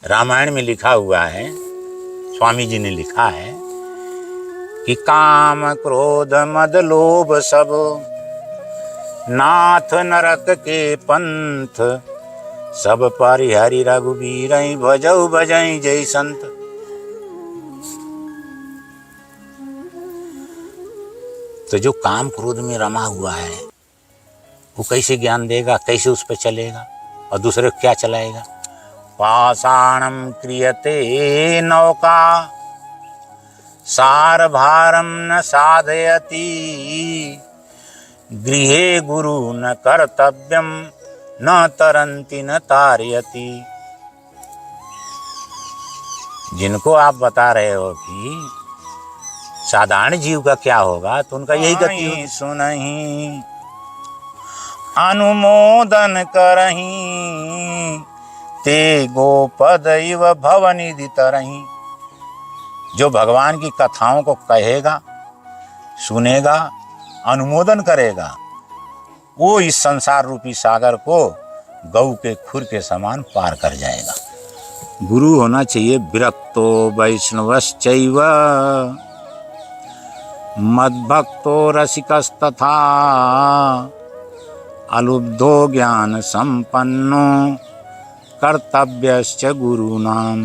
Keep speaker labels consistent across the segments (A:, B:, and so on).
A: रामायण में लिखा हुआ है, स्वामी जी ने लिखा है कि काम क्रोध मद लोभ सब नाथ नरक के पंथ, सब परिहरि रघुबीर भजऊ भजई जय संत। तो जो काम क्रोध में रमा हुआ है वो कैसे ज्ञान देगा, कैसे उस पर चलेगा और दूसरे को क्या चलाएगा। पाषाणम क्रियते नौका सार भारम न साधयति, गृहे गुरु न कर्तव्यम न तरंति न तारयति। जिनको आप बता रहे हो कि साधारण जीव का क्या होगा, तो उनका यही गति होगी। सुनहि अनुमोदन करहि, ते गोपद इव भवनिधि तरहि। जो भगवान की कथाओं को कहेगा, सुनेगा, अनुमोदन करेगा, वो इस संसार रूपी सागर को गऊ के खुर के समान पार कर जाएगा। गुरु होना चाहिए विरक्तो वैष्णवश्चैव, मद्भक्तो रसिकस्तथा, अलुब्धो ज्ञान संपन्नो कर्तव्यश्च गुरूणाम।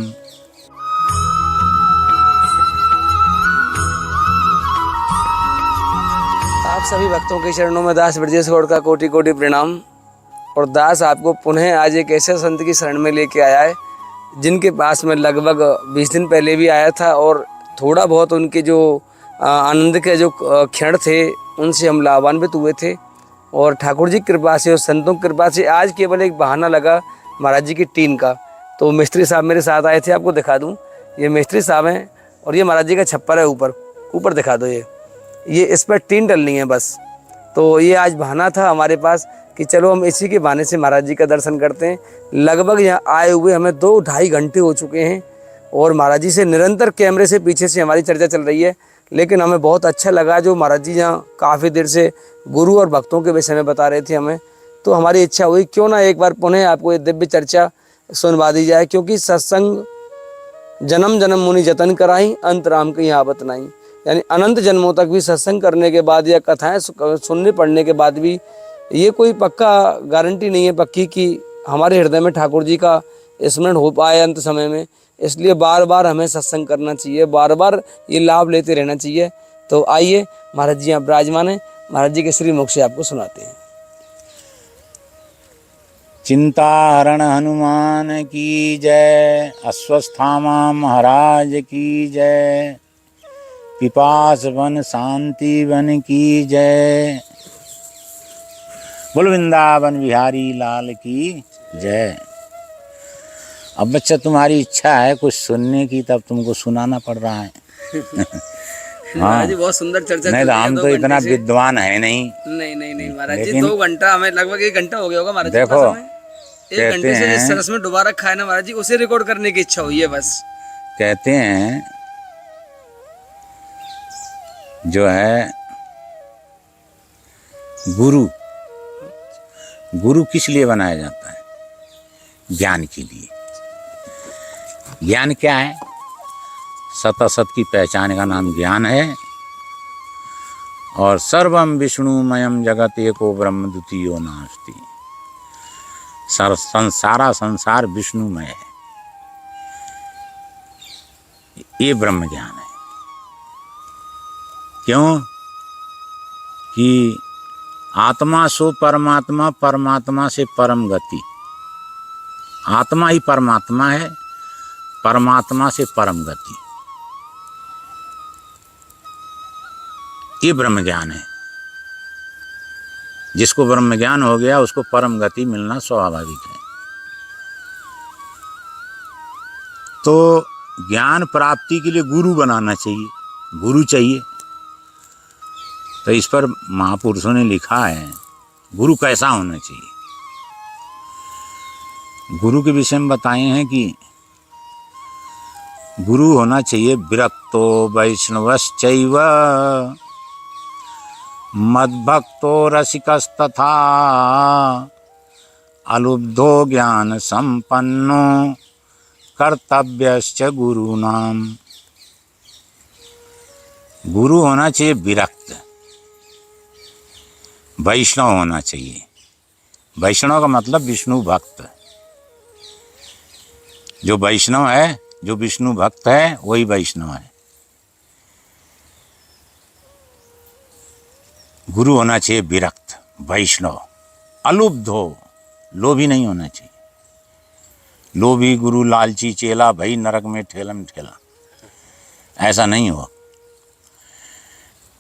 B: आप सभी भक्तों के चरणों में दास ब्रजेश गौड़ का कोटि कोटि प्रणाम। और दास आपको पुनः आज एक ऐसे संत की शरण में लेके आया है जिनके पास में लगभग 20 दिन पहले भी आया था, और थोड़ा बहुत उनके जो आनंद के जो क्षण थे उनसे हम लाभान्वित हुए थे। और ठाकुर जी की कृपा से और संतों की कृपा से आज केवल एक बहाना लगा महाराज जी की टीन का। तो मिस्त्री साहब मेरे साथ आए थे, आपको दिखा दूँ, ये मिस्त्री साहब हैं और ये महाराज जी का छप्पर है। ऊपर दिखा दो, ये इस पर टीन डलनी है बस। तो ये आज बहाना था हमारे पास कि चलो हम इसी के बहाने से महाराज जी का दर्शन करते हैं। लगभग यहाँ आए हुए हमें 2-2.5 घंटे हो चुके हैं और महाराज जी से निरंतर कैमरे से पीछे से हमारी चर्चा चल रही है, लेकिन हमें बहुत अच्छा लगा जो महाराज जी यहाँ काफ़ी देर से गुरु और भक्तों के विषय में बता रहे थे हमें। तो हमारी इच्छा हुई क्यों ना एक बार पुनः आपको ये दिव्य चर्चा सुनवा दी जाए, क्योंकि सत्संग जन्म जन्म मुनि जतन कराई, अंत राम की आवत नहीं। यानी अनंत जन्मों तक भी सत्संग करने के बाद या कथाएं सुनने पढ़ने के बाद भी ये कोई पक्का गारंटी नहीं है पक्की कि हमारे हृदय में ठाकुर जी का स्मरण हो पाए अंत समय में। इसलिए बार बार हमें सत्संग करना चाहिए, बार बार ये लाभ लेते रहना चाहिए। तो आइए महाराज जी यहाँ विराजमान है, महाराज जी के श्रीमुख से आपको सुनाते हैं।
A: चिंताहरण हनुमान की जय, अश्वस्थामा महाराज की जय, पिपास वन शांति वन की जय, बोल वृंदावन बिहारी लाल की जय। अब बच्चा तुम्हारी इच्छा है कुछ सुनने की, तब तुमको सुनाना पड़ रहा है।
B: महाराज जी बहुत सुंदर चर्चा।
A: नहीं तो हम तो इतना विद्वान है नहीं।
B: नहीं महाराज जी 2 घंटा, हमें लगभग 1 घंटा हो गया होगा महाराज जी।
A: देखो
B: 1 घंटे से जिस सरस में डुबा रखा है ना महाराज जी, उसे रिकॉर्ड करने की इच्छा हुई है बस।
A: कहते हैं जो है गुरु किस लिए बनाया जाता है? ज्ञान के लिए। ज्ञान क्या है? सत असत की पहचान का नाम ज्ञान है। और सर्वम विष्णुमयम जगत एको ब्रह्म द्वितीयो नास्ति। सारा संसार विष्णुमय है, ये ब्रह्म ज्ञान है। क्यों कि आत्मा सो परमात्मा, परमात्मा से परम गति। आत्मा ही परमात्मा है, परमात्मा से परम गति, ये ब्रह्म ज्ञान है। जिसको ब्रह्म ज्ञान हो गया उसको परम गति मिलना स्वाभाविक है। तो ज्ञान प्राप्ति के लिए गुरु बनाना चाहिए, गुरु चाहिए। तो इस पर महापुरुषों ने लिखा है गुरु कैसा होना चाहिए। गुरु के विषय में बताए हैं कि गुरु होना चाहिए विरक्तो वैष्णवश्चैव, मद्भक्तो रसिकस्तथा, अलुब्धो ज्ञान संपन्नो कर्तव्यश्च गुरुनाम। गुरु होना चाहिए विरक्त, वैष्णव होना चाहिए। वैष्णव का मतलब विष्णु भक्त। जो वैष्णव है, जो विष्णु भक्त है, वही वैष्णव है। गुरु होना चाहिए विरक्त, वैष्णव, अलुब्ध हो, लोभी नहीं होना चाहिए। लोभी गुरु लालची चेला, भई नरक में ठेलम ठेला, ऐसा नहीं हो।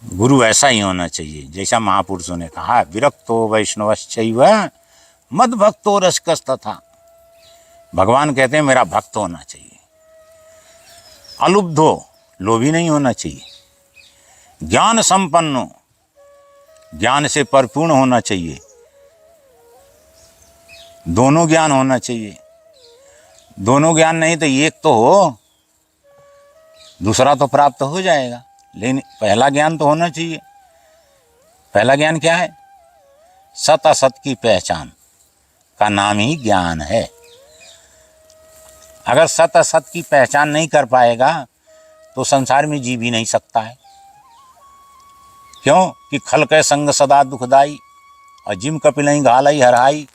A: गुरु ऐसा ही होना चाहिए जैसा महापुरुषों ने कहा, विरक्तो वैष्णवश्चैव मद भक्तो रसकस्तथा। भगवान कहते हैं मेरा भक्त होना चाहिए। अलुब्धो, लोभी नहीं होना चाहिए। ज्ञान संपन्नो, ज्ञान से परिपूर्ण होना चाहिए। दोनों ज्ञान होना चाहिए। दोनों ज्ञान नहीं तो एक तो हो, दूसरा तो प्राप्त हो जाएगा, लेकिन पहला ज्ञान तो होना चाहिए। पहला ज्ञान क्या है? सत असत की पहचान का नाम ही ज्ञान है। अगर सत असत की पहचान नहीं कर पाएगा तो संसार में जी भी नहीं सकता है। क्यों? कि खल के संग सदा दुखदाई और जिम कपिलई घालई हराई।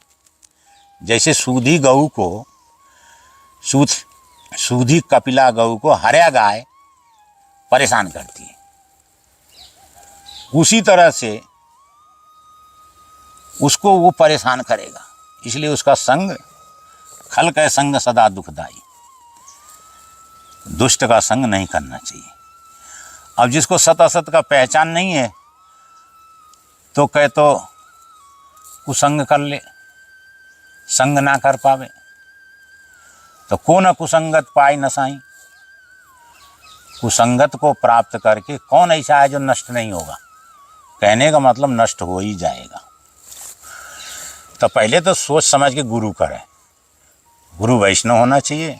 A: जैसे सूधी गऊ को, सूधी कपिला गऊ को हर्या गाय परेशान करती है, उसी तरह से उसको वो परेशान करेगा। इसलिए उसका संग, खल के संग सदा दुखदाई, दुष्ट का संग नहीं करना चाहिए। अब जिसको सत असत का पहचान नहीं है तो कहे तो कुसंग कर ले, संग ना कर पावे तो को न कुसंगत पाई न साई। कुसंगत को प्राप्त करके कौन ऐसा है जो नष्ट नहीं होगा? कहने का मतलब नष्ट हो ही जाएगा। तो पहले तो सोच समझ के गुरु करें। गुरु वैष्णव होना चाहिए,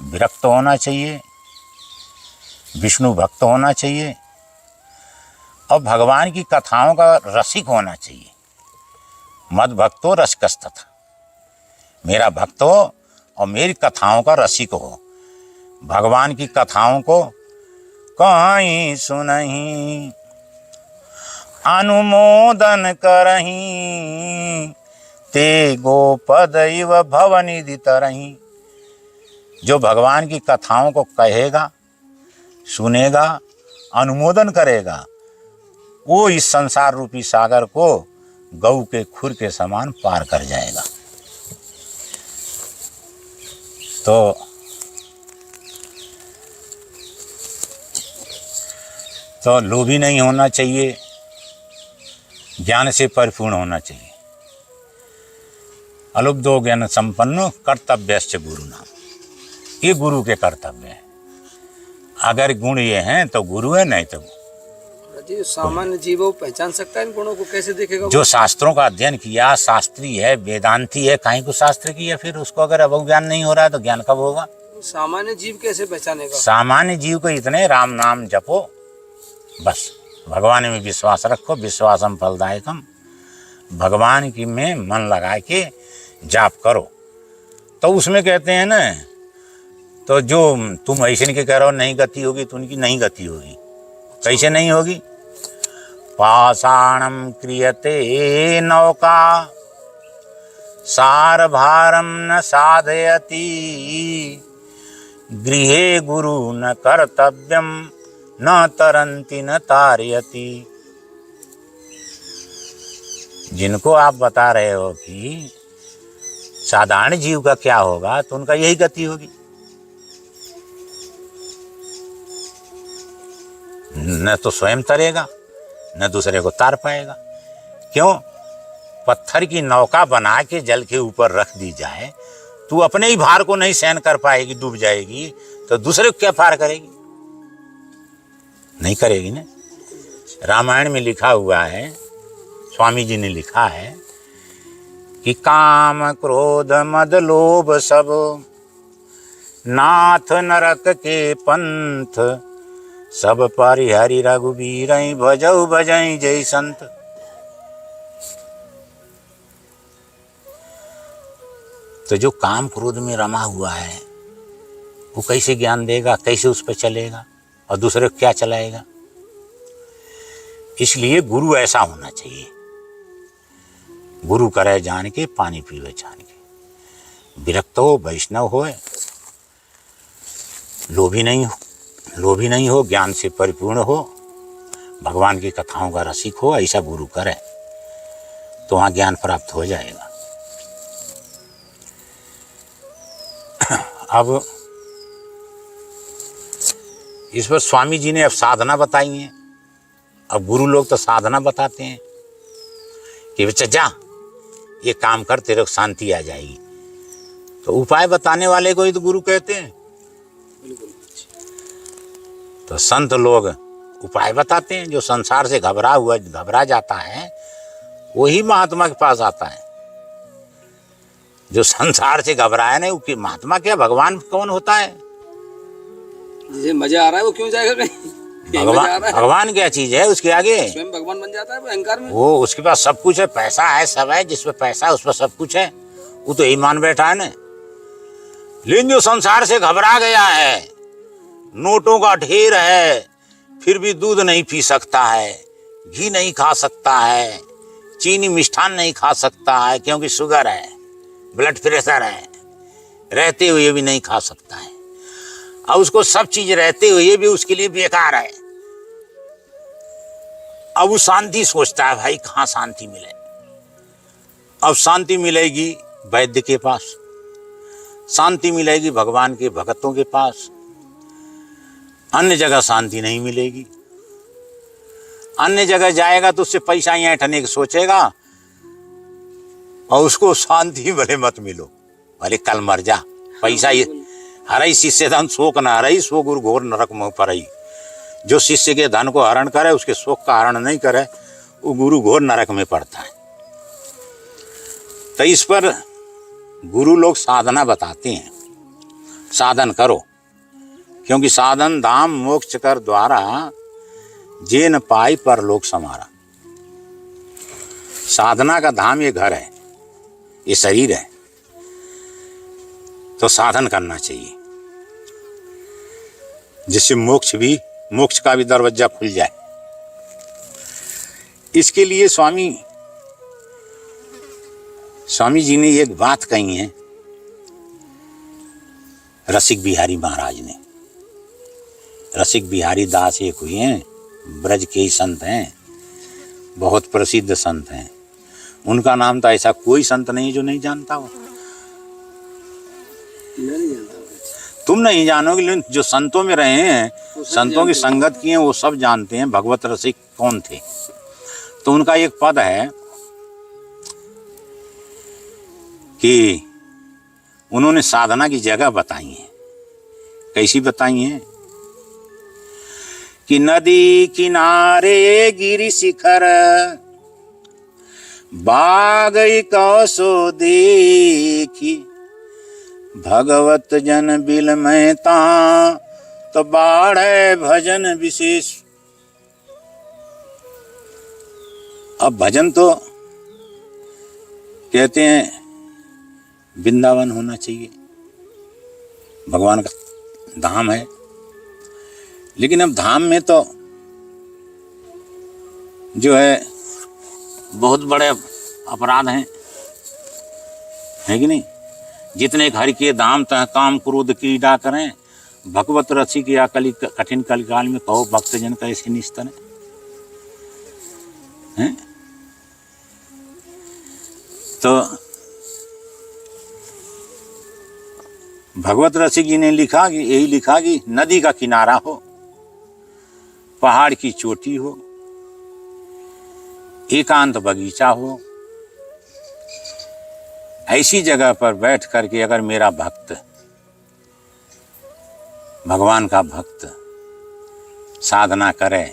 A: विरक्त होना चाहिए, विष्णु भक्त होना चाहिए और भगवान की कथाओं का रसिक होना चाहिए। मद भक्तो रसकस्तथा, मेरा भक्त हो और मेरी कथाओं का रसिक हो। भगवान की कथाओं को कहीं सुनहीं, अनुमोदन करहीं, ते गोपद इव भवनिधि तरहीं। जो भगवान की कथाओं को कहेगा, सुनेगा, अनुमोदन करेगा, वो इस संसार रूपी सागर को गऊ के खुर के समान पार कर जाएगा। तो लोभी नहीं होना चाहिए, ज्ञान से परिपूर्ण होना चाहिए। अलुब्धो ज्ञान संपन्नो कर्तव्यश्च गुरुनाम, ये गुरु के कर्तव्य है। अगर गुण ये हैं तो गुरु है, नहीं तो
B: जी सामान्य जीव वो पहचान सकता है इन गुणों को? कैसे देखेगा?
A: जो शास्त्रों का अध्ययन किया, शास्त्री है, वेदांती है, कहीं को शास्त्र किया, फिर उसको अगर अब ज्ञान नहीं हो रहा है तो ज्ञान कब होगा?
B: सामान्य जीव कैसे पहचानेगा?
A: सामान्य जीव को इतने राम नाम जपो, बस भगवान में विश्वास रखो, विश्वासम फलदायकम। भगवान की में मन लगा के जाप करो। तो उसमें कहते हैं ना, तो जो तुम ऐसे के कह रहे हो नहीं गति होगी, तो उनकी नहीं गति होगी। कैसे नहीं होगी? पाषाणम क्रियते नौका सार भारम न साधयति, गृहे गुरु न कर्तव्यम न तरंति न तारयति। जिनको आप बता रहे हो कि साधारण जीव का क्या होगा, तो उनका यही गति होगी। न तो स्वयं तरेगा, न दूसरे को तार पाएगा। क्यों? पत्थर की नौका बना के जल के ऊपर रख दी जाए, तू अपने ही भार को नहीं सहन कर पाएगी, डूब जाएगी, तो दूसरे को क्या पार करेगी? नहीं करेगी ना। रामायण में लिखा हुआ है, स्वामी जी ने लिखा है कि काम क्रोध मद लोभ सब नाथ नरक के पंथ, सब परिहरि रघुबीर भजऊ भजई जय संत। तो जो काम क्रोध में रमा हुआ है, वो कैसे ज्ञान देगा, कैसे उस पर चलेगा और दूसरे को क्या चलाएगा। इसलिए गुरु ऐसा होना चाहिए, गुरु करे जान के पानी पीवे जान के, विरक्त हो, वैष्णव हो, लोभी नहीं हो, ज्ञान से परिपूर्ण हो, भगवान की कथाओं का रसिक हो, ऐसा गुरु करे तो वहाँ ज्ञान प्राप्त हो जाएगा। अब इस पर स्वामी जी ने अब साधना बताई है। अब गुरु लोग तो साधना बताते हैं कि बच्चा जा ये काम कर, तेरे को शांति आ जाएगी। तो उपाय बताने वाले को ही तो गुरु कहते हैं। तो संत लोग उपाय बताते हैं। जो संसार से घबरा जाता है वही महात्मा के पास आता है। जो संसार से घबराया नहीं, उसकी महात्मा क्या, भगवान कौन होता है?
B: जिसे मजा आ रहा है वो क्यों जाएगा कहीं?
A: भगवान क्या चीज है उसके आगे?
B: स्वयं भगवान बन जाता है वो अहंकार में।
A: वो उसके पास सब कुछ है, पैसा है, सब है। जिस पे पैसा है उस पर सब कुछ है, वो तो यही मान बैठा है ना। लेकिन जो संसार से घबरा गया है, नोटों का ढेर है, फिर भी दूध नहीं पी सकता है, घी नहीं खा सकता है, चीनी मिष्ठान नहीं खा सकता है क्योंकि शुगर है, ब्लड प्रेशर है, रहते हुए भी नहीं खा सकता है। अब उसको सब चीज रहते हुए भी उसके लिए बेकार है। अब वो शांति सोचता है, भाई कहाँ शांति मिले। अब शांति मिलेगी वैद्य के पास, शांति मिलेगी भगवान के भक्तों के पास, अन्य जगह शांति नहीं मिलेगी। अन्य जगह जाएगा तो उससे पैसा ही ऐंठने की सोचेगा और उसको शांति भले मत मिलो, भले कल मर जा। पैसा ये हरई शिष्य धन शोक न हरई, सो गुरु घोर नरक मोह परई। जो शिष्य के धन को हरण करे, उसके शोक का हरण नहीं करे, वो गुरु घोर नरक में पड़ता है। तो इस पर गुरु लोग साधना बताते हैं, साधन करो, क्योंकि साधन धाम मोक्ष कर द्वारा जे न पाई परलोक समारा। साधना का धाम ये घर है, ये शरीर है, तो साधन करना चाहिए जिससे मोक्ष का भी दरवाजा खुल जाए। इसके लिए स्वामी जी ने एक बात कही है, रसिक बिहारी महाराज ने। रसिक बिहारी दास एक हुए हैं, ब्रज के ही संत हैं, बहुत प्रसिद्ध संत हैं। उनका नाम तो ऐसा कोई संत नहीं जो नहीं जानता हो। तुम नहीं जानोगे, लेकिन जो संतों में रहे हैं, संतों की संगत की हैं, वो सब जानते हैं भगवत रसिक कौन थे। तो उनका एक पद है कि उन्होंने साधना की जगह बताई है। कैसी बताई है? कि नदी किनारे गिरि शिखर बागई कौसो देखी, भगवत जन बिल में ता तो बाढ़ भजन विशेष। अब भजन तो कहते हैं वृंदावन होना चाहिए, भगवान का धाम है। लेकिन अब धाम में तो जो है बहुत बड़े अपराध हैं, है कि नहीं? जितने घर के दाम तह काम क्रोध क्रीड़ा करें, भगवत रसिक या कठिन कलिकाल में कहो भक्तजन कैसे निस्तन है। तो भगवत रसिक जी ने लिखा कि यही लिखा कि नदी का किनारा हो, पहाड़ की चोटी हो, एकांत बगीचा हो, ऐसी जगह पर बैठ करके अगर मेरा भक्त, भगवान का भक्त साधना करे,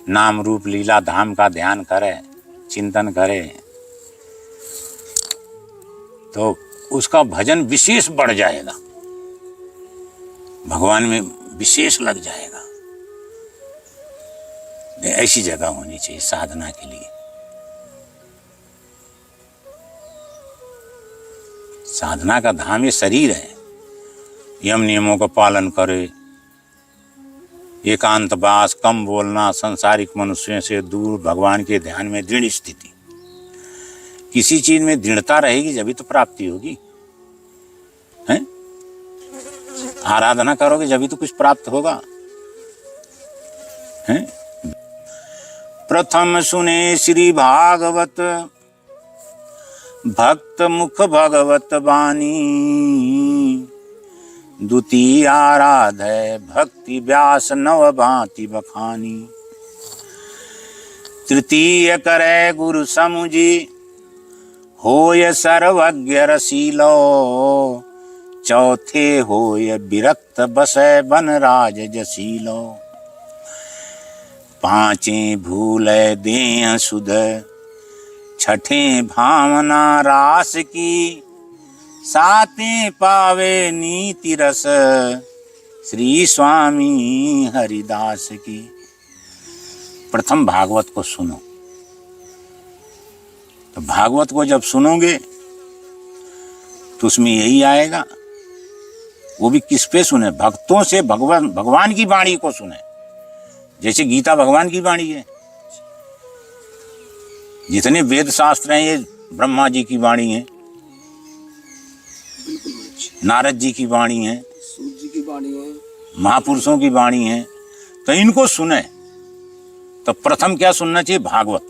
A: नाम रूप लीला धाम का ध्यान करे, चिंतन करे, तो उसका भजन विशेष बढ़ जाएगा, भगवान में विशेष लग जाएगा। ऐसी जगह होनी चाहिए साधना के लिए। साधना का धाम ये शरीर है, यम नियमों का पालन करे, एकांतवास, कम बोलना, संसारिक मनुष्यों से दूर, भगवान के ध्यान में दृढ़ स्थिति। किसी चीज में दृढ़ता रहेगी जब तो प्राप्ति होगी, हैं? आराधना करोगे जब तो कुछ प्राप्त होगा, हैं? प्रथम सुने श्री भागवत, भक्त मुख भगवत बानी, द्वितीय आराधय भक्ति व्यास नव भांति बखानी, तृतीय करे गुरु समुझी, होय सर्वज्ञ रसीलो, चौथे होय विरक्त बसै बन राज जसीलो, पांचें भूले देह सुध, छठे भावना रास की, सातें पावे नीति रस, श्री स्वामी हरिदास की। प्रथम भागवत को सुनो। तो भागवत को जब सुनोगे तो उसमें यही आएगा। वो भी किस पे सुने? भक्तों से भगवान की वाणी को सुने। जैसे गीता भगवान की वाणी है, जितने वेद शास्त्र हैं ये ब्रह्मा जी की वाणी है, नारद जी की वाणी है,
B: सूर्य जी की वाणी है,
A: महापुरुषों की वाणी है। तो इनको सुने। तो प्रथम क्या सुनना चाहिए? भागवत,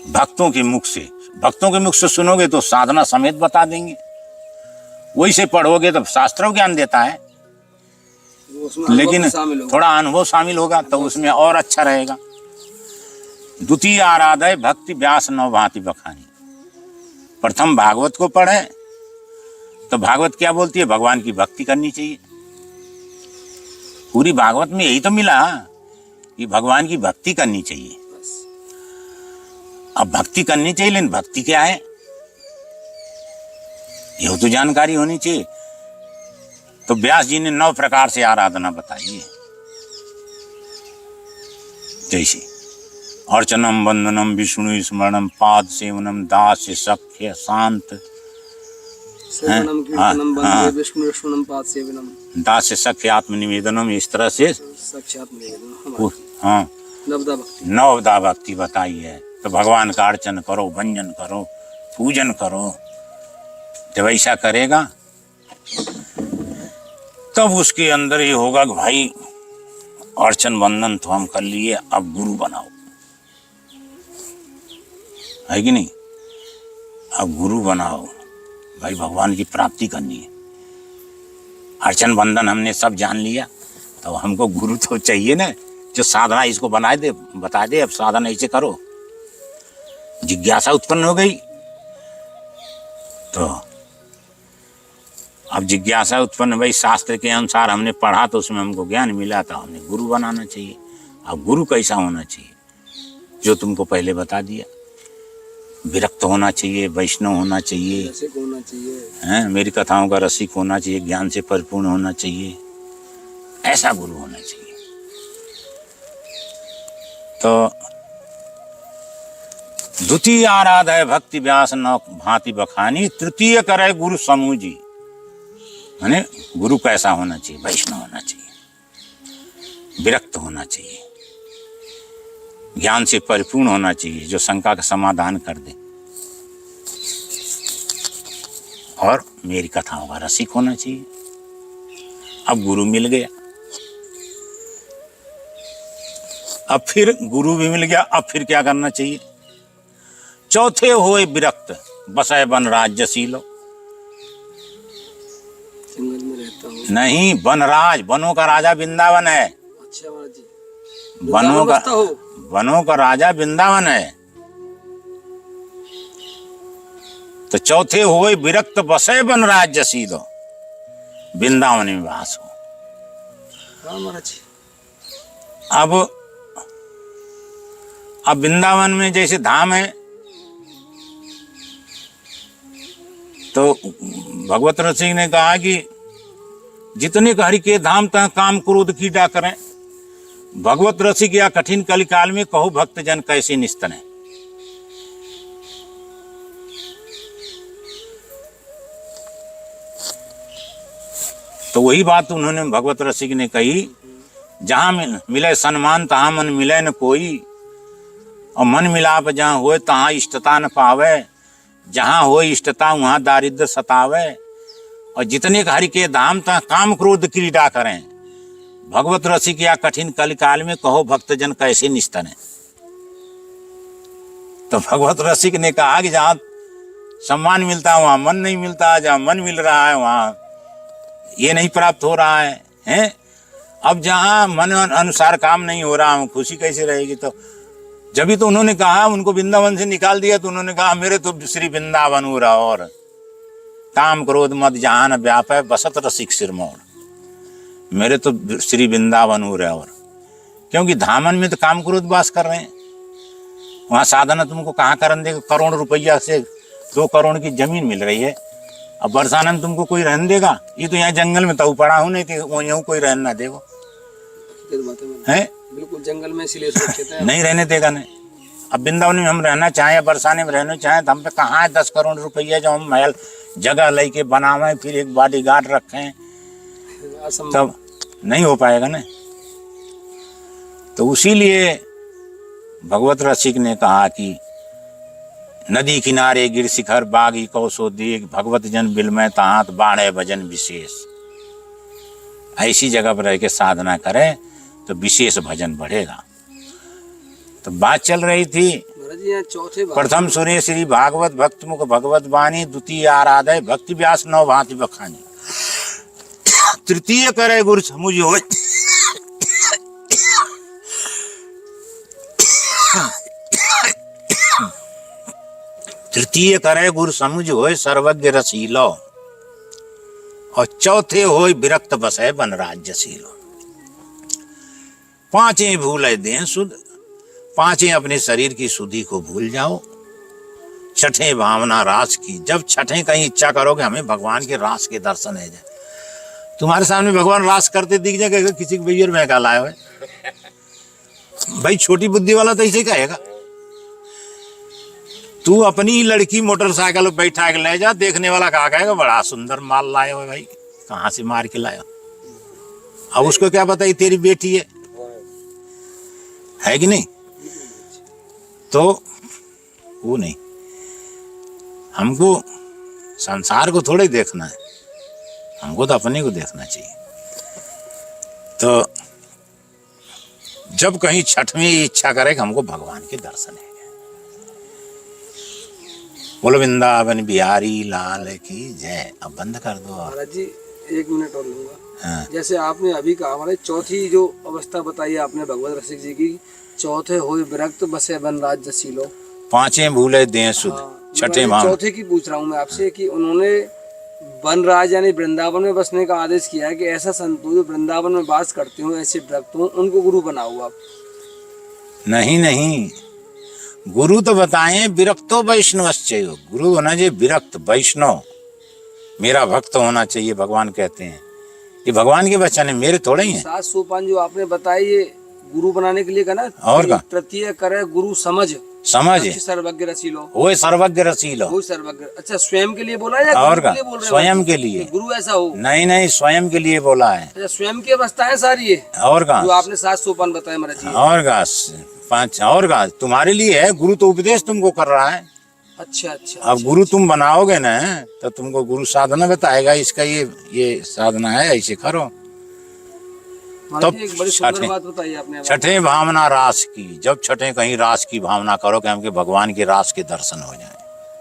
A: भक्तों के मुख से। भक्तों के मुख से सुनोगे तो साधना समेत बता देंगे। वही से पढ़ोगे तो शास्त्रों ज्ञान देता है, लेकिन थोड़ा अनुभव शामिल होगा तो उसमें और अच्छा रहेगा। द्वितीय आराधय भक्ति व्यास नव भांति बखानी। प्रथम भागवत को पढ़े तो भागवत क्या बोलती है? भगवान की भक्ति करनी चाहिए। पूरी भागवत में यही तो मिला कि भगवान की भक्ति करनी चाहिए। अब भक्ति करनी चाहिए, लेकिन भक्ति क्या है यह तो जानकारी होनी चाहिए। तो व्यास जी ने 9 प्रकार से आराधना बताई है। जैसे अर्चनम, वंदनम, विष्णु स्मरणम, पाद सेवनम, दास्य सख्य शांत,
B: सेवनम, कीर्तनम, वंदे विष्णु स्मरणम, पाद सेवनम,
A: दास्य सख्य आत्मनिवेदनम, इस तरह से
B: साक्षात निवेदन।
A: हाँ, नवदा भक्ति बताई है। तो भगवान का अर्चन करो, भंजन करो, पूजन करो। जब ऐसा करेगा तब उसके अंदर ये होगा कि भाई अर्चन वंदन तो हम कर लिए, अब गुरु बनाओ, है कि नहीं? अब गुरु बनाओ भाई, भगवान की प्राप्ति करनी है। अर्चन वंदन हमने सब जान लिया, तो हमको गुरु तो चाहिए ना, जो साधना इसको बनाए दे, बता दे अब साधना ऐसे करो। जिज्ञासा उत्पन्न हो गई तो अब जिज्ञासा उत्पन्न भाई, शास्त्र के अनुसार हमने पढ़ा तो उसमें हमको ज्ञान मिला, तो हमने गुरु बनाना चाहिए। अब गुरु कैसा होना चाहिए? जो तुमको पहले बता दिया, विरक्त होना चाहिए, वैष्णव होना चाहिए, हैं, मेरी कथाओं का रसिक होना चाहिए, ज्ञान से परिपूर्ण होना चाहिए, ऐसा गुरु होना चाहिए। तो द्वितीय आराधय भक्ति व्यास नव भांति बखानी, तृतीय करे गुरु समूजी। माने गुरु कैसा होना चाहिए? वैष्णव होना चाहिए, विरक्त होना चाहिए, ज्ञान से परिपूर्ण होना चाहिए, जो शंका का समाधान कर दे, और मेरी कथाओं का रसिक होना चाहिए। अब गुरु मिल गया, अब फिर गुरु भी मिल गया, अब फिर क्या करना चाहिए? चौथे होए विरक्त बसय वन राज्यशीलो।
B: जंगल में रहता हूँ।
A: नहीं, वनराज, वनों का राजा वृंदावन है।
B: अच्छा महाराज जी,
A: वनों का राजा वृंदावन है। तो चौथे होए विरक्त बसय वन राज्यशीलो, वृंदावन में वास हो।
B: हाँ महाराज जी।
A: अब वृंदावन में जैसे धाम है, तो भगवत रसिक ने कहा कि जितने हरि के धाम तह काम क्रोध कीटा करें, भगवत रसिक या कठिन कलिकाल में कहो भक्त जन कैसे निस्तने। तो वही बात उन्होंने भगवत रसिक ने कही, जहाँ मिले सम्मान तहाँ मन मिले न कोई, और मन मिलाप जहाँ होए तहाँ इष्टता न पावे, जहाँ हो इष्टता वहाँ दारिद्र सतावे, और जितने हरि के धाम तहाँ काम क्रोध क्रीड़ा करें। भगवत रसिक या कठिन कल काल में कहो भक्तजन कैसे निस्तने। तो भगवत रसिक ने कहा कि जहाँ सम्मान मिलता है वहाँ मन नहीं मिलता, जहाँ मन मिल रहा है वहाँ ये नहीं प्राप्त हो रहा है, हैं? अब जहाँ मन अनुसार काम नहीं हो रहा, खुशी कैसे रहेगी? तो जब भी तो उन्होंने कहा, उनको वृंदावन से निकाल दिया तो उन्होंने कहा मेरे तो श्री वृंदावन हो रहा, और काम क्रोध मत जहान व्याप है बसत रसिक सिरमौर, मेरे तो श्री वृंदावन हो रहा। और क्योंकि धामन में तो काम क्रोध वास कर रहे हैं, वहाँ साधना तुमको कहाँ करन देगा? करोड़ रुपया से 2 करोड़ की जमीन मिल रही है, अब बरसानन तुमको कोई रहने देगा? ये तो यहाँ जंगल में तो पड़ा हूँ, नहीं तो यूँ कोई रहने ना देगा, है?
B: बिल्कुल जंगल में इसीलिए सुरक्षित है।
A: नहीं रहने देगा नहीं। अब वृंदावन में हम रहना चाहें, बरसाने में रहना चाहें, तो हम पे कहाँ है 10 करोड़ रुपया जो हम महल जगह लेके बनावे, फिर एक बॉडीगार्ड रखें, तब नहीं हो पाएगा ना। तो उसीलिए भगवत रसिक ने कहा कि नदी किनारे गिर शिखर बागी कौसो देख, भगवत जन बिलमय तांत बाणे भजन विशेष। ऐसी जगह पर रह के साधना करें तो विशेष भजन बढ़ेगा। तो बात चल रही थी, प्रथम सुने श्री भागवत भक्त मुख भगवत वाणी, द्वितीय आराधय भक्ति व्यास 9 भांति बखानी, तृतीय करे गुरु समुझ हो तृतीय करे गुरु समुझ होय सर्वज्ञ रसीलो, और चौथे होय विरक्त बसै बन राज्यशीलो। 5 भूले दें सुध, 5 अपने शरीर की शुद्धि को भूल जाओ। 6 भावना रास की, जब 6 कहीं इच्छा करोगे हमें भगवान के रास के दर्शन है जाए, तुम्हारे सामने भगवान रास करते दिख जाएगा, किसी बेयर में का लाए हुए भाई, छोटी बुद्धि वाला तो ऐसे कहेगा। तू अपनी लड़की मोटरसाइकिल बैठा के ले जा, देखने वाला कहा कहेगा बड़ा सुंदर माल लाए हो भाई, कहाँ से मार के लाया? अब उसको क्या पता ये तेरी बेटी है कि नहीं? तो वो नहीं, हमको संसार को थोड़े देखना है, हमको तो अपने को देखना चाहिए। तो जब कहीं छठ में इच्छा करे कि हमको भगवान के दर्शन है, बोलो वृंदावन बिहारी लाल की जय। अब बंद कर दो
B: महाराज जी, 1 मिनट और लूंगा।
A: हाँ।
B: जैसे आपने अभी कहा, हमारे चौथी जो अवस्था बताई आपने भगवत रसिक जी की, चौथे होए विरक्त बसे बन राज्यशीलो,
A: 5 भूले दें सुध।
B: हाँ,
A: 6 भाव
B: चौथे की पूछ रहा हूँ मैं आपसे कि उन्होंने वनराज यानी वृंदावन में बसने का आदेश किया है कि ऐसा संतो जो वृंदावन में वास करते हो, ऐसे भक्त हो, उनको गुरु बनाओ आप।
A: नहीं, गुरु तो बताएं विरक्तो वैष्णवश्चय, गुरु होना चाहिए विरक्त वैष्णव, मेरा भक्त होना चाहिए। भगवान कहते हैं ये भगवान के वचन है, मेरे थोड़े ही हैं।
B: 7 सोपान जो आपने बताई ये गुरु बनाने के लिए का ना,
A: और का
B: तृतीय करे गुरु समझ सर्वज्ञ रसीलो,
A: वो सर्वज्ञ रसीलो,
B: वो सर्वज्ञ। अच्छा, स्वयं के लिए बोला है या
A: और
B: गुरु के लिए बोल रहे हैं?
A: स्वयं के लिए,
B: गुरु ऐसा हो?
A: नहीं, स्वयं के लिए बोला है।
B: अच्छा, स्वयं की अवस्थाएं सारी है,
A: और का
B: जो आपने 7 सोपान बताए महाराज जी।
A: और का 5 और का तुम्हारे लिए है, गुरु तो उपदेश तुमको कर रहा है।
B: अच्छा।
A: अब गुरु तुम बनाओगे ना तो तुमको गुरु साधना बताएगा, इसका ये साधना है, ऐसे करो।
B: तो एक बड़ी सुंदर बात बताई आपने।
A: 6 भावना रास की, जब 6 कहीं रास की भावना करो कि हमके भगवान के रास के दर्शन हो जाए।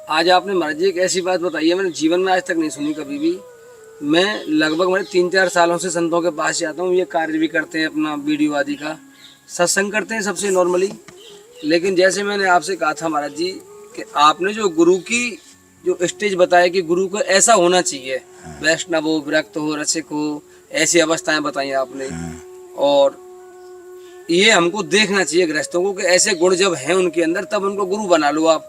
B: आज आपने महाराज जी एक ऐसी बात बताई है, मैंने जीवन में आज तक नहीं सुनी कभी भी। मैं लगभग मेरे 3-4 सालों से संतों के पास जाता हूँ, ये कार्य भी करते हैं अपना वीडियो आदि का, सत्संग करते हैं सबसे नॉर्मली। लेकिन जैसे मैंने आपसे कहा था महाराज जी कि आपने जो गुरु की जो स्टेज बताया कि गुरु को ऐसा होना चाहिए, वैष्णव हो, विरक्त हो, रसिक हो, ऐसी अवस्थाएं बताई आपने। और ये हमको देखना चाहिए गृहस्थों को कि ऐसे गुण जब हैं उनके अंदर तब उनको गुरु बना लो आप।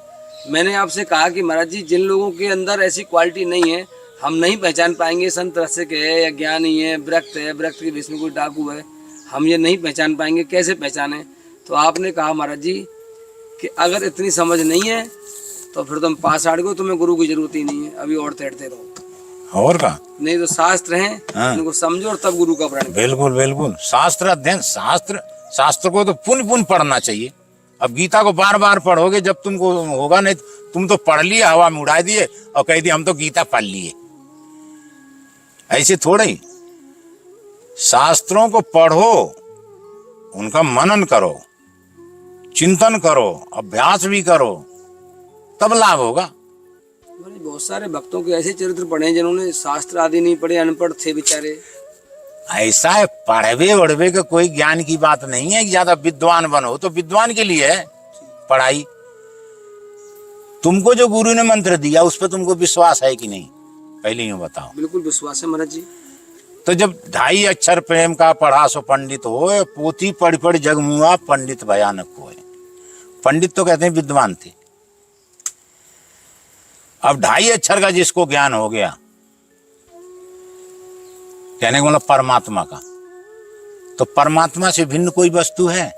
B: मैंने आपसे कहा कि महाराज जी जिन लोगों के अंदर ऐसी क्वालिटी नहीं है, हम नहीं पहचान पाएंगे संत रसिक है या ज्ञानी है, विरक्त के बीच में कोई डाकू है, हम ये नहीं पहचान पाएंगे। कैसे पहचाने? तो आपने कहा महाराज जी कि अगर इतनी समझ नहीं है तो फिर तुम पास आड़ गो, तुम्हें गुरु की जरूरत ही नहीं है, अभी और तैरते रहो।
A: और का
B: नहीं तो शास्त्र हैं,
A: हाँ।
B: उनको समझो और तब गुरु का प्रण करो।
A: बिल्कुल बिल्कुल, शास्त्र अध्ययन, शास्त्र को तो पुनः पुनः पढ़ना चाहिए। अब गीता को बार बार पढ़ोगे जब तुमको होगा, नहीं तुम तो पढ़ लिए, हवा में उड़ा दिए और कह दिए हम तो गीता पढ़ लिए। ऐसे थोड़े ही, शास्त्रों को पढ़ो, उनका मनन करो, चिंतन करो, अभ्यास भी करो, तब लाभ होगा।
B: मैंने बहुत सारे भक्तों के ऐसे चरित्र पढ़े हैं जिन्होंने शास्त्र आदि नहीं पढ़े, अनपढ़ थे बेचारे।
A: ऐसा है, पढ़वे वढ़वे का कोई ज्ञान की बात नहीं है कि ज्यादा विद्वान बनो, तो विद्वान के लिए है पढ़ाई। तुमको जो गुरु ने मंत्र दिया उस पर तुमको विश्वास है कि नहीं, पहले यूं बताओ।
B: बिल्कुल विश्वास है महाराज जी।
A: तो जब 2.5 अक्षर प्रेम का पढ़ा सो पंडित होए, पोथी पढ़ पढ़ जगमुआ पंडित भयानक होए। पंडित तो कहते हैं विद्वान थे। अब 2.5 अक्षर का जिसको ज्ञान हो गया, कहने का मतलब परमात्मा का, तो परमात्मा से भिन्न कोई वस्तु है?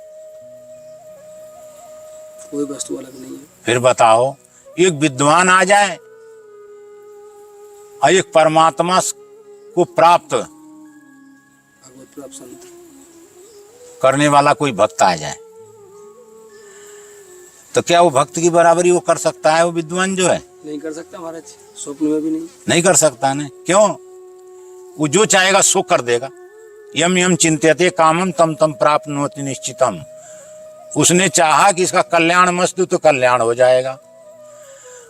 B: कोई वस्तु अलग नहीं है।
A: फिर बताओ, एक विद्वान आ जाए और एक परमात्मा को प्राप्त
B: भगवत प्राप्त संत
A: करने वाला कोई भक्त आ जाए, तो क्या वो भक्त की बराबरी वो कर सकता है? वो विद्वान जो है
B: नहीं कर सकता महाराज, स्वप्न में भी
A: नहीं कर सकता ना। क्यों? वो जो चाहेगा सो कर देगा। यम यम चिंत्यते कामम तम तम प्राप्नोति निश्चितम। उसने चाहा कि इसका कल्याण मस्त तो कल्याण हो जाएगा,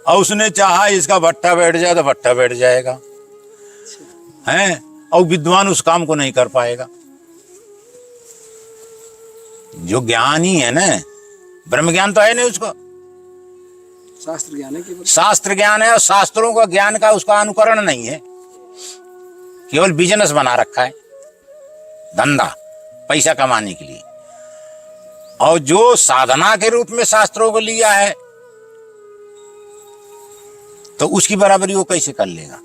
A: और उसने चाहा इसका भट्टा बैठ जाए तो भट्टा बैठ जाएगा, हैं? और विद्वान उस काम को नहीं कर पाएगा। जो ज्ञान ही है ना, ब्रह्म ज्ञान तो है नहीं उसको,
B: शास्त्र ज्ञान है केवल।
A: शास्त्र ज्ञान है, और शास्त्रों का ज्ञान का उसका अनुकरण नहीं है, केवल बिजनेस बना रखा है, धंधा, पैसा कमाने के लिए। और जो साधना के रूप में शास्त्रों को लिया है, तो उसकी बराबरी वो कैसे कर लेगा?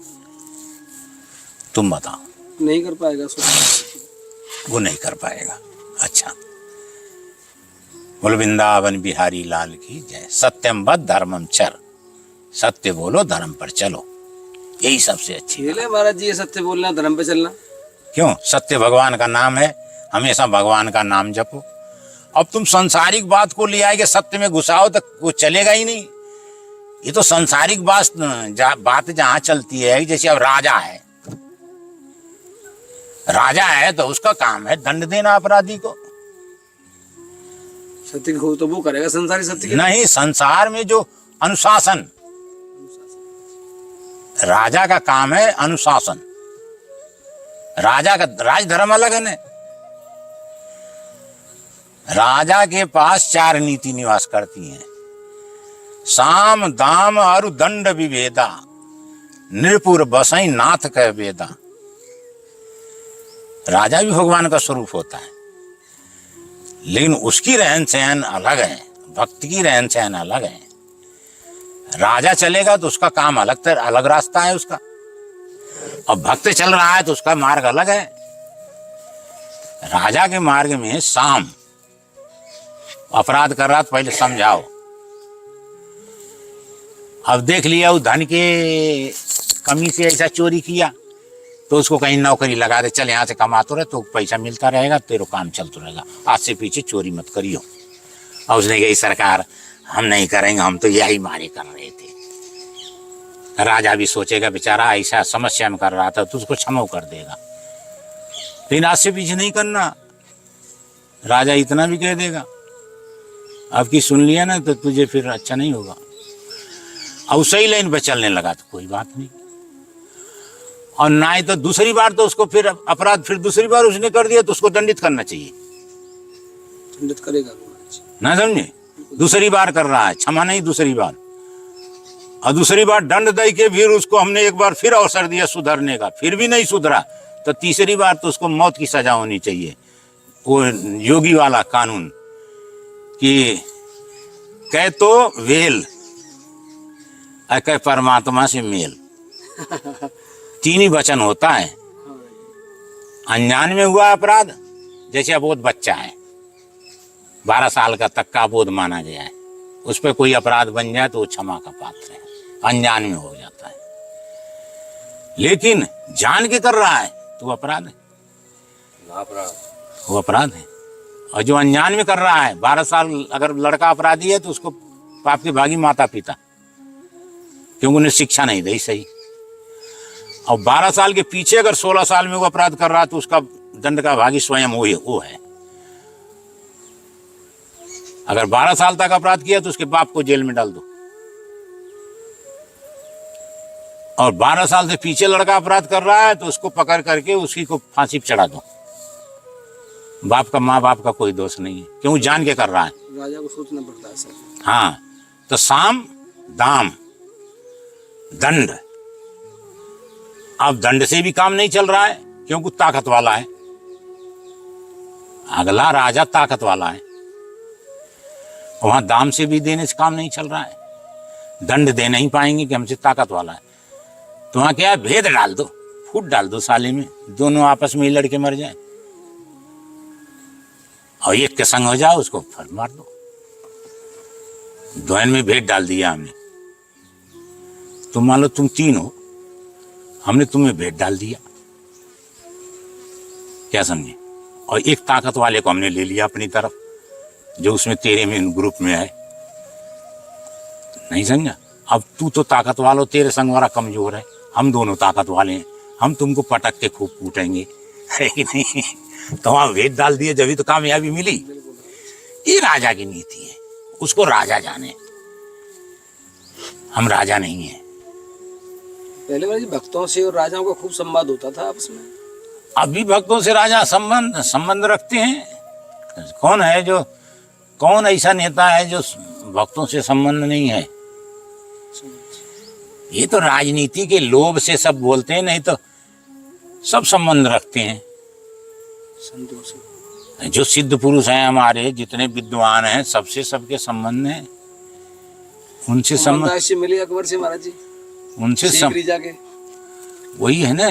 A: तुम बताओ।
B: नहीं कर पाएगा,
A: वो नहीं कर पाएगा। अच्छा, बोलो वृंदावन बिहारी लाल की जय। सत्यम बद धर्मम चर, सत्य बोलो धर्म पर चलो, यही सबसे अच्छी
B: खेल है महाराज जी, ये सत्य बोलना, धर्म पे चलना।
A: क्यों? सत्य भगवान का नाम है, हमेशा भगवान का नाम जपो। अब तुम सांसारिक बात को ले आएगे सत्य में घुसाओ तो वो चलेगा ही नहीं। ये तो सांसारिक बात जहां चलती है, जैसे अब राजा है, राजा है तो उसका काम है दंड देना अपराधी को।
B: सत्य को तो वो करेगा, संसारी सत्य के
A: नहीं, संसार में जो अनुशासन, राजा का काम है अनुशासन। राजा का राजधर्म अलग है ना। राजा के पास 4 नीति निवास करती हैं, साम दाम और दंड विभेदा, नृपुर बसई नाथ कह वेदा। राजा भी भगवान का स्वरूप होता है, लेकिन उसकी रहन सहन अलग है, भक्त की रहन सहन अलग है। राजा चलेगा तो उसका काम अलग, अलग रास्ता है उसका, और भक्त चल रहा है तो उसका मार्ग अलग है। राजा के मार्ग में साम, अपराध कर रहा तो पहले समझाओ। अब देख लिया वो धन के कमी से ऐसा चोरी किया, तो उसको कहीं नौकरी लगा दे, चल यहाँ से कमाते रहे तो पैसा मिलता रहेगा, तेरा काम चलता रहेगा, आज से पीछे चोरी मत करियो। और उसने कही सरकार हम नहीं करेंगे, हम तो यही मारे कर रहे थे। राजा भी सोचेगा बेचारा ऐसा समस्या में कर रहा था, तो उसको क्षमा कर देगा, लेकिन आज से पीछे नहीं करना। राजा इतना भी कह देगा, आपकी सुन लिया ना तो तुझे फिर अच्छा नहीं होगा, और सही लाइन पर चलने लगा तो कोई बात नहीं। और ना ही तो दूसरी बार तो उसको फिर अपराध फिर दूसरी बार उसने कर दिया तो उसको दंडित करना चाहिए,
B: दंडित करेगा
A: ना, समझे? दूसरी बार कर रहा है, क्षमा नहीं, दूसरी बार, और दूसरी बार दंड दे के फिर उसको हमने एक बार फिर अवसर दिया सुधरने का, फिर भी नहीं सुधरा, तो तीसरी बार तो उसको मौत की सजा होनी चाहिए। वो योगी वाला कानून कि कह तो वेल, कह परमात्मा से मेल, 3 ही वचन होता है। अनजान में हुआ अपराध, जैसे अबोध बच्चा है, 12 साल का तक का अबोध माना गया है, उस पर कोई अपराध बन जाए तो वो क्षमा का पात्र है, अनजान में हो जाता है। लेकिन जान के कर रहा है तो वो अपराध है, वो अपराध है। और जो अनजान में कर रहा है, 12 साल अगर लड़का अपराधी है तो उसको पाप के भागी माता पिता, क्योंकि उन्हें शिक्षा नहीं दी सही। और 12 साल के पीछे अगर 16 साल में वो अपराध कर रहा है तो उसका दंड का भागी स्वयं वो है। अगर 12 साल तक अपराध किया तो उसके बाप को जेल में डाल दो, और 12 साल से पीछे लड़का अपराध कर रहा है तो उसको पकड़ करके उसी को फांसी पे चढ़ा दो। बाप का, माँ बाप का कोई दोष नहीं है, क्यों जान के कर रहा है।
B: राजा को सोचना पड़ता है सर।
A: हाँ, तो साम दाम दंड। अब दंड से भी काम नहीं चल रहा है क्योंकि ताकत वाला है, अगला राजा ताकत वाला है। वहां दाम से भी देने से काम नहीं चल रहा है, दंड दे नहीं पाएंगे कि हमसे ताकत वाला है। तो वहां क्या है, भेद डाल दो, फूट डाल दो साले में, दोनों आपस में ही लड़के मर जाए और एक के संग हो जाओ, उसको फट मार दो। दोहन में भेद डाल दिया हमने। तुम मान लो तुम 3 हो, हमने तुम्हें भेद डाल दिया, क्या समझे। और एक ताकत वाले को हमने ले लिया अपनी तरफ, जो उसमें तेरे में ग्रुप में है, नहीं समझा। अब तू तो ताकत वाला, तेरे संग वाला कमजोर है, हम दोनों ताकत वाले हैं, हम तुमको पटक के खूब कूटेंगे, है कि नहीं। तो वहां भेद डाल दिए, जब तो कामयाबी मिली। ये राजा की नीति है, उसको राजा जाने, हम राजा नहीं है।
B: पहले वाले भक्तों से और राजाओं का खूब संवाद होता था आपस में।
A: अभी भक्तों से राजा संबंध रखते हैं। कौन ऐसा नेता है जो भक्तों से संबंध नहीं है। ये तो राजनीति के लोभ से सब बोलते हैं, नहीं तो सब संबंध रखते हैं। जो सिद्ध पुरुष हैं हमारे, जितने विद्वान हैं, सबसे सबके संबंध हैं। उनसे संबंध
B: मिले अकबर से महाराज जी,
A: उनसे
B: जाके
A: वही है ना।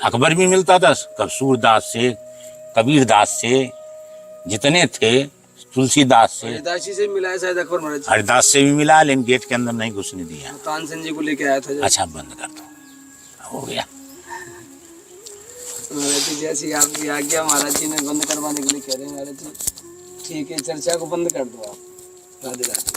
A: अकबर भी मिलता था, कब सूरदास से, कबीर दास से, जितने थे, तुलसीदास से,
B: हरिदास से मिला है शायद अकबर महाराज।
A: हरिदास से भी मिला, लेकिन गेट के अंदर नहीं घुसने दिया।
B: तानसेन जी को लेके आया था।
A: अच्छा, बंद कर दो, हो गया।
B: महाराज जी जैसी आपकी आज्ञा, महाराज जी ने बंद करवाने के लिए कह रहे हैं। महाराज जी ठीक है, चर्चा को बंद कर दो आप। राधे राधे।